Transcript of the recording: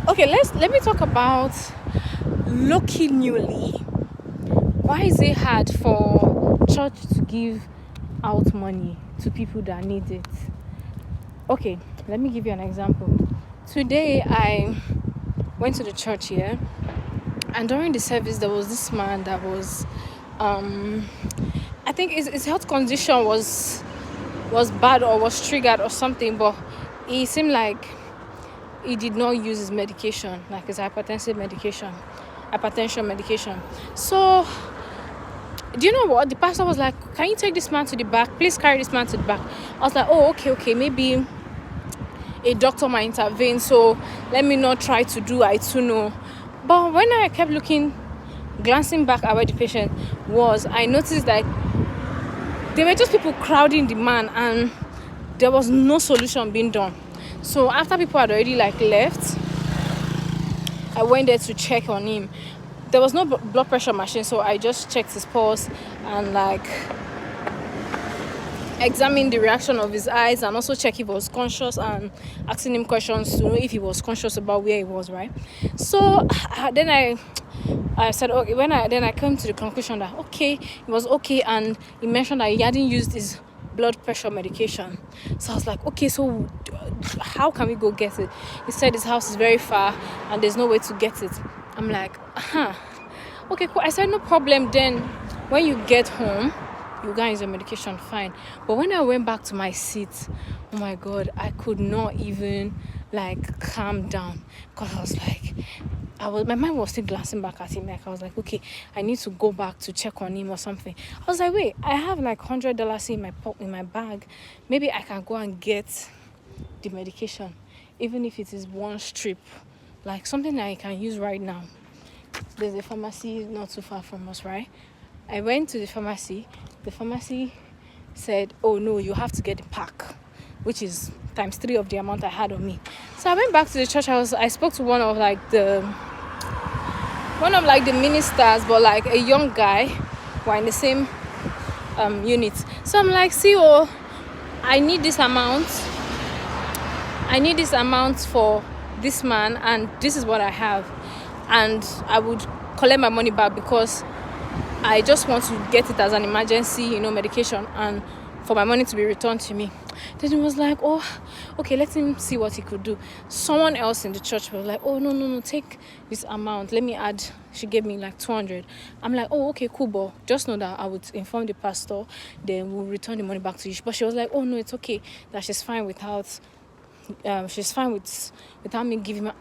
Okay, let me talk about lucky newly. Why is it hard for church to give out money to people that need it? Okay, let me give you an example. Today I went to the church here, and during the service there was this man that was I think his health condition was bad or was triggered or something, but he seemed like he did not use his medication, like his hypertension medication. So, do you know what? The pastor was like, "Can you take this man to the back? Please carry this man to the back." I was like, "Oh, okay. Maybe a doctor might intervene, so let me not try to do I too know." But when I kept glancing back at where the patient was, I noticed that there were just people crowding the man, and there was no solution being done. So after people had already left, I went there to check on him. There was no blood pressure machine, so I just checked his pulse and examined the reaction of his eyes, and also check if he was conscious, and asking him questions to know if he was conscious about where he was, right? So then I said, okay, then I came to the conclusion that okay, he was okay, and he mentioned that he hadn't used his blood pressure medication. So I was like, okay, so how can we go get it? He said his house is very far and there's no way to get it. I'm like, okay, cool. I said, no problem. Then when you get home, you guys use your medication, fine. But when I went back to my seat, oh my god, I could not even calm down, because I was like, my mind was still glancing back at him. Like, I was like, okay, I need to go back to check on him or something. I was like, wait, I have $100 in my bag. Maybe I can go and get the medication, even if it is one strip, like something that I can use right now. There's a pharmacy not too far from us, right? I went to the pharmacy. The pharmacy said, oh no, you have to get the pack, which is times 3 of the amount I had on me. So I went back to the church. I spoke to one of the ministers, but a young guy. We're in the same unit. So I'm like, see, I need this amount for this man, and this is what I have, and I would collect my money back because I just want to get it as an emergency, medication, and for my money to be returned to me. Then he was like, oh, okay, let him see what he could do. Someone else in the church was like, oh, no, take this amount. Let me add. She gave me 200. I'm like, oh, okay, cool, but just know that I would inform the pastor, then we'll return the money back to you. But she was like, oh, no, it's okay, that she's fine without me giving